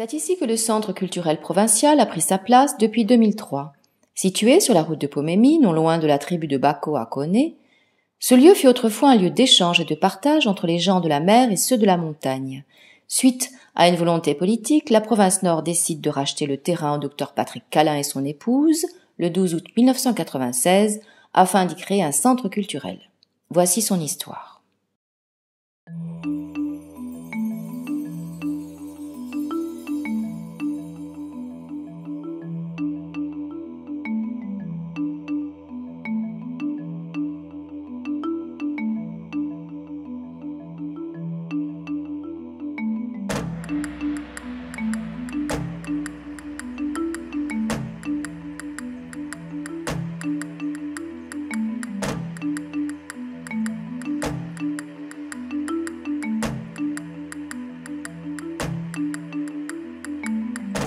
C'est ici que le Centre culturel provincial a pris sa place depuis 2003. Situé sur la route de Pomemi, non loin de la tribu de Bako à Koné, ce lieu fut autrefois un lieu d'échange et de partage entre les gens de la mer et ceux de la montagne. Suite à une volonté politique, la province Nord décide de racheter le terrain au Dr Patrick Calin et son épouse le 12 août 1996 afin d'y créer un centre culturel. Voici son histoire.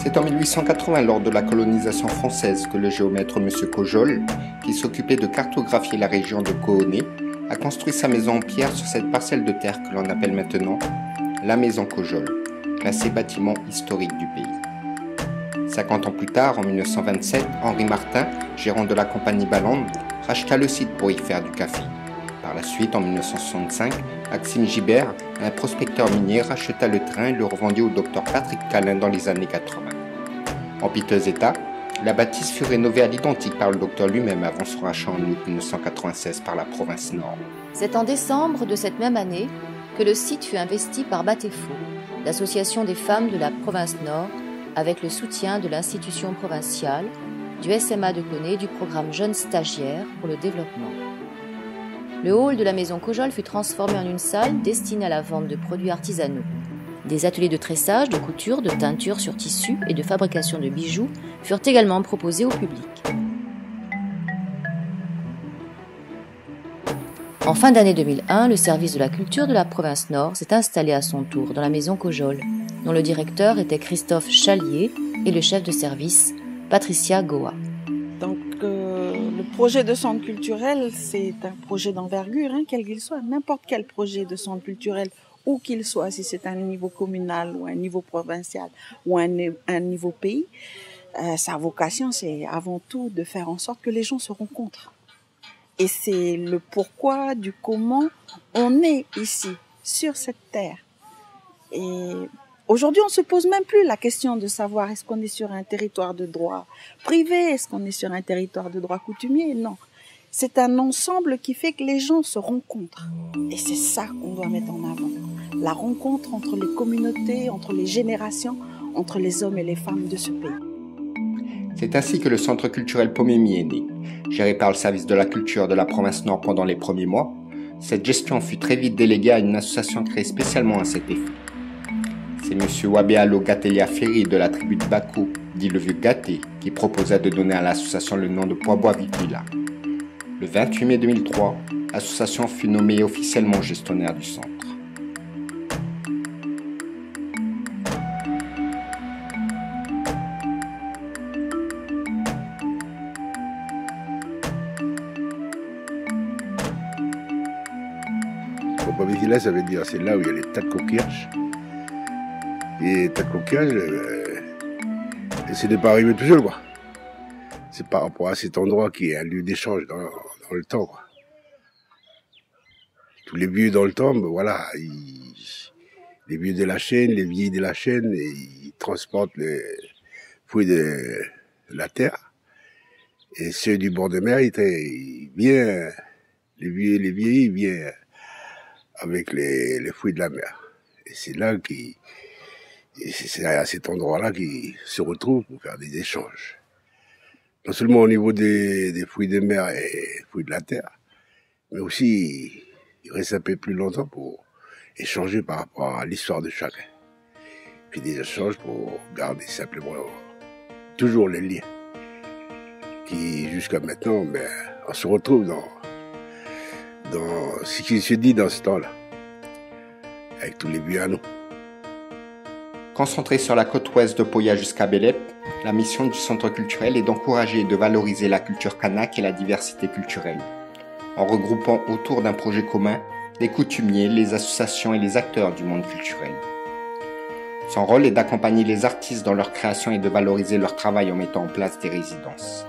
C'est en 1880, lors de la colonisation française, que le géomètre M. Cojol, qui s'occupait de cartographier la région de Koné, a construit sa maison en pierre sur cette parcelle de terre que l'on appelle maintenant la maison Cojol, classée bâtiment historique du pays. 50 ans plus tard, en 1927, Henri Martin, gérant de la compagnie Ballande, racheta le site pour y faire du café. Par la suite, en 1965, Maxime Gibert, un prospecteur minier, racheta le terrain et le revendit au Dr Patrick Calin dans les années 80. En piteux état, la bâtisse fut rénovée à l'identique par le docteur lui-même avant son rachat en août 1996 par la province Nord. C'est en décembre de cette même année que le site fut investi par Batefo, l'association des femmes de la province Nord, avec le soutien de l'institution provinciale, du SMA de Koné et du programme Jeunes Stagiaires pour le développement. Le hall de la maison Cojol fut transformé en une salle destinée à la vente de produits artisanaux. Des ateliers de tressage, de couture, de teinture sur tissu et de fabrication de bijoux furent également proposés au public. En fin d'année 2001, le service de la culture de la province Nord s'est installé à son tour dans la maison Cojol, dont le directeur était Christophe Chalier et le chef de service, Patricia Goa. Donc, le projet de centre culturel, c'est un projet d'envergure, quel qu'il soit. N'importe quel projet de centre culturel, où qu'il soit, si c'est un niveau communal ou un niveau provincial ou un niveau pays, sa vocation, c'est avant tout de faire en sorte que les gens se rencontrent. Et c'est le pourquoi du comment on est ici, sur cette terre. Et aujourd'hui, on se pose même plus la question de savoir est-ce qu'on est sur un territoire de droit privé, est-ce qu'on est sur un territoire de droit coutumier. Non, c'est un ensemble qui fait que les gens se rencontrent. Et c'est ça qu'on doit mettre en avant. La rencontre entre les communautés, entre les générations, entre les hommes et les femmes de ce pays. C'est ainsi que le centre culturel Pomemi est né. Géré par le service de la culture de la province Nord pendant les premiers mois, cette gestion fut très vite déléguée à une association créée spécialement à cet effet. C'est M. Wabealo Gatelia Ferry de la tribu de Bako, dit le vieux Gaté, qui proposa de donner à l'association le nom de Poibois Vitila. Le 28 mai 2003, l'association fut nommée officiellement gestionnaire du centre. Poibois Vitila, ça veut dire c'est là où il y a les tas de coquillages. Et les tas de coquillages, et ce n'est pas arrivé tout seul, quoi. C'est par rapport à cet endroit qui est un lieu d'échange dans le temps, quoi. Tous les vieux dans le temps, ben voilà, les vieux de la chaîne, les vieilles de la chaîne, ils transportent les fruits de la terre. Et ceux du bord de mer, ils viennent, les vieilles, ils viennent avec les fruits de la mer. Et c'est là c'est à cet endroit-là qu'ils se retrouvent pour faire des échanges. Non seulement au niveau des fruits de mer et fruits de la terre, mais aussi ils restent un peu plus longtemps pour échanger par rapport à l'histoire de chacun. Puis des échanges pour garder simplement toujours les liens. Qui jusqu'à maintenant, ben, on se retrouve dans ce qui se dit dans ce temps-là, avec tous les vieux à nous. Concentré sur la côte ouest de Poya jusqu'à Belep, la mission du centre culturel est d'encourager et de valoriser la culture kanak et la diversité culturelle, en regroupant autour d'un projet commun les coutumiers, les associations et les acteurs du monde culturel. Son rôle est d'accompagner les artistes dans leur création et de valoriser leur travail en mettant en place des résidences.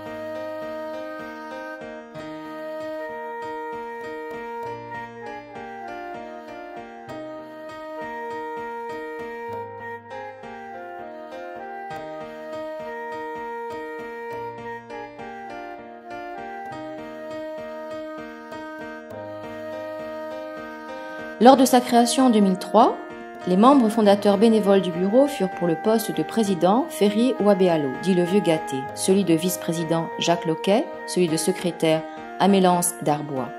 Lors de sa création en 2003, les membres fondateurs bénévoles du bureau furent pour le poste de président Ferry Ouabéalo, dit le vieux gâté, celui de vice-président Jacques Loquet, celui de secrétaire Amélance Darbois.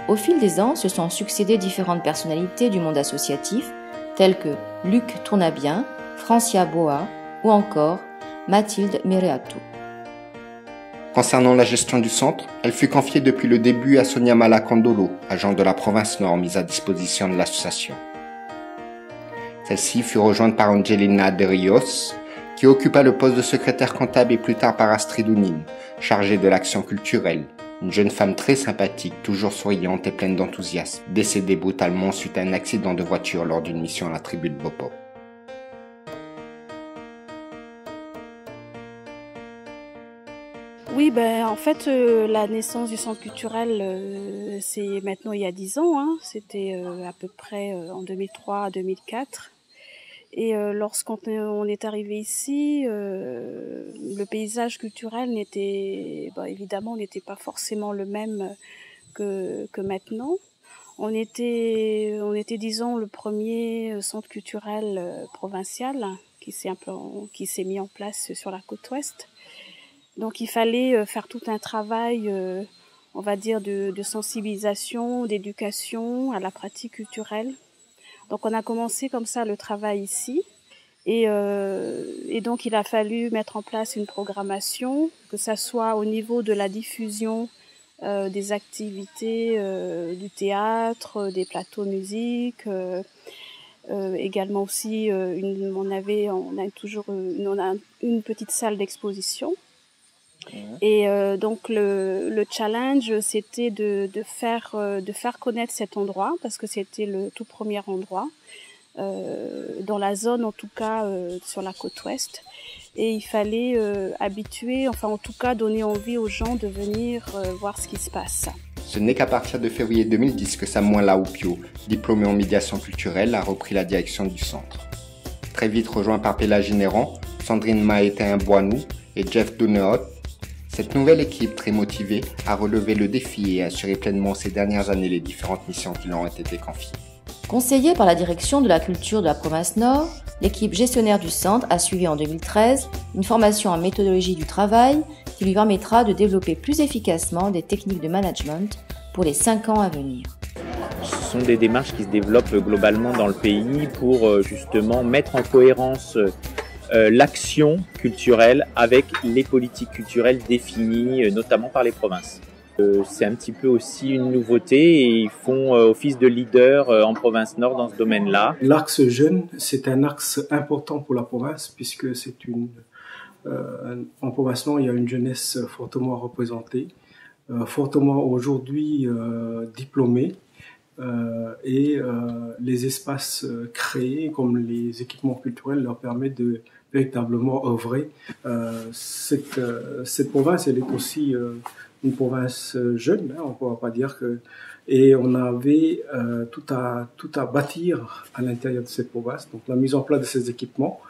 Au fil des ans, se sont succédées différentes personnalités du monde associatif, telles que Luc Tournabien, Francia Boa ou encore Mathilde Mereatou. Concernant la gestion du centre, elle fut confiée depuis le début à Sonia Malakandolo, agent de la province Nord mise à disposition de l'association. Celle-ci fut rejointe par Angelina de Rios, qui occupa le poste de secrétaire comptable et plus tard par Astrid Ounine, chargée de l'action culturelle, une jeune femme très sympathique, toujours souriante et pleine d'enthousiasme, décédée brutalement suite à un accident de voiture lors d'une mission à la tribu de Bopo. Oui, en fait, la naissance du centre culturel, c'est maintenant il y a 10 ans. Hein. C'était à peu près en 2003-2004. Et lorsqu'on est arrivé ici, le paysage culturel évidemment, n'était pas forcément le même que maintenant. On était, disons, le premier centre culturel provincial qui s'est mis en place sur la côte ouest. Donc il fallait faire tout un travail, on va dire, de sensibilisation, d'éducation à la pratique culturelle. Donc on a commencé comme ça le travail ici. Et donc il a fallu mettre en place une programmation, que ça soit au niveau de la diffusion des activités du théâtre, des plateaux de musique, également aussi on a une petite salle d'exposition. Et donc le challenge, c'était de faire connaître cet endroit, parce que c'était le tout premier endroit dans la zone, en tout cas sur la côte ouest. Et il fallait habituer, enfin en tout cas donner envie aux gens de venir voir ce qui se passe. Ce n'est qu'à partir de février 2010 que Samuel Laoupio, diplômé en médiation culturelle, a repris la direction du centre. Très vite rejoint par Pélagie Néran, Sandrine Maétain-Boinou et Jeff Doneot, cette nouvelle équipe très motivée a relevé le défi et assuré pleinement ces dernières années les différentes missions qui leur ont été confiées. Conseillée par la direction de la culture de la province Nord, l'équipe gestionnaire du centre a suivi en 2013 une formation en méthodologie du travail qui lui permettra de développer plus efficacement des techniques de management pour les 5 ans à venir. Ce sont des démarches qui se développent globalement dans le pays pour justement mettre en cohérence l'action culturelle avec les politiques culturelles définies notamment par les provinces. C'est un petit peu aussi une nouveauté et ils font office de leader en province Nord dans ce domaine-là. L'axe jeune, c'est un axe important pour la province puisque en province Nord, il y a une jeunesse fortement représentée, fortement aujourd'hui diplômée. Et les espaces créés comme les équipements culturels leur permettent de véritablement œuvrer. Cette province, elle est aussi une province jeune, hein, on ne pourra pas dire que... Et on avait tout à bâtir à l'intérieur de cette province. Donc la mise en place de ces équipements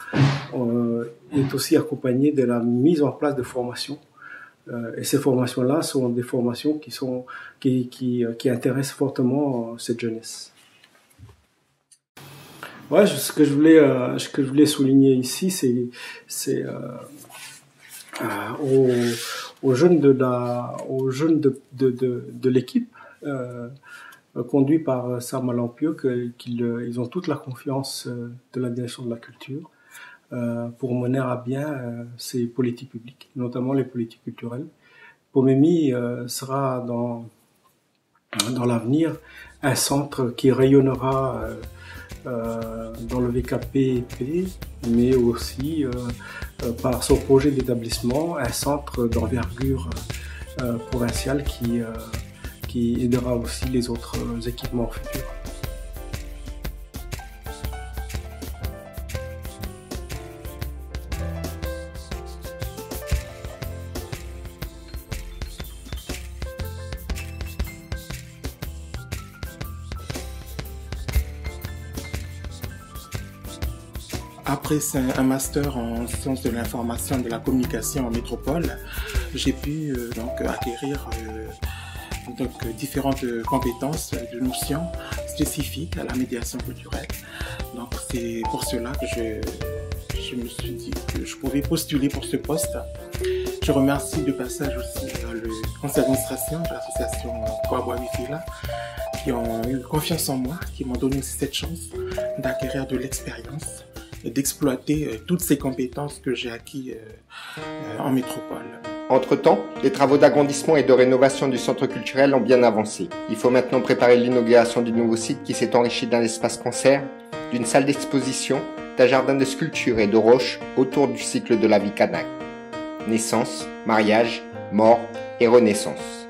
est aussi accompagnée de la mise en place de formations. Et ces formations-là sont des formations qui intéressent fortement cette jeunesse. Ouais, ce que je voulais souligner ici, c'est aux jeunes de l'équipe conduit par Sam Laoupio qu'ils ont toute la confiance de la direction de la culture pour mener à bien ces politiques publiques, notamment les politiques culturelles. Pomemi sera dans l'avenir un centre qui rayonnera dans le VKP, mais aussi par son projet d'établissement, un centre d'envergure provinciale qui aidera aussi les autres équipements futurs. Après un master en sciences de l'information et de la communication en métropole, j'ai pu acquérir différentes compétences de notions spécifiques à la médiation culturelle. Donc c'est pour cela que je me suis dit que je pouvais postuler pour ce poste. Je remercie de passage aussi le conseil d'administration de l'association Kwabwa Wifila qui ont eu confiance en moi, qui m'ont donné aussi cette chance d'acquérir de l'expérience et d'exploiter toutes ces compétences que j'ai acquises en métropole. Entre-temps, les travaux d'agrandissement et de rénovation du centre culturel ont bien avancé. Il faut maintenant préparer l'inauguration du nouveau site qui s'est enrichi d'un espace concert, d'une salle d'exposition, d'un jardin de sculptures et de roches autour du cycle de la vie kanak. Naissance, mariage, mort et renaissance.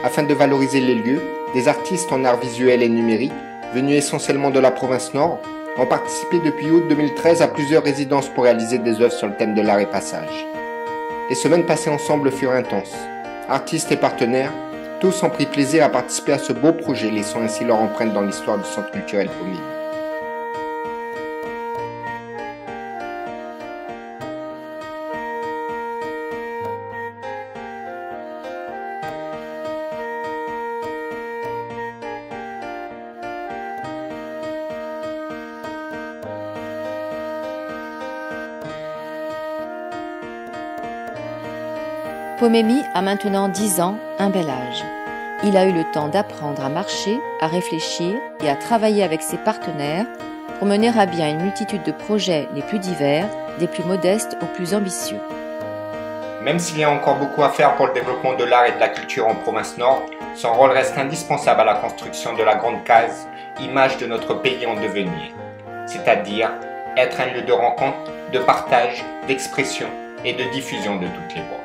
Afin de valoriser les lieux, des artistes en art visuel et numérique, venus essentiellement de la province Nord, ont participé depuis août 2013 à plusieurs résidences pour réaliser des œuvres sur le thème de l'art et passage. Les semaines passées ensemble furent intenses. Artistes et partenaires, tous ont pris plaisir à participer à ce beau projet, laissant ainsi leur empreinte dans l'histoire du centre culturel Pomé. Pomémy a maintenant 10 ans, un bel âge. Il a eu le temps d'apprendre à marcher, à réfléchir et à travailler avec ses partenaires pour mener à bien une multitude de projets les plus divers, des plus modestes aux plus ambitieux. Même s'il y a encore beaucoup à faire pour le développement de l'art et de la culture en province Nord, son rôle reste indispensable à la construction de la grande case, image de notre pays en devenir. C'est-à-dire être un lieu de rencontre, de partage, d'expression et de diffusion de toutes les voix.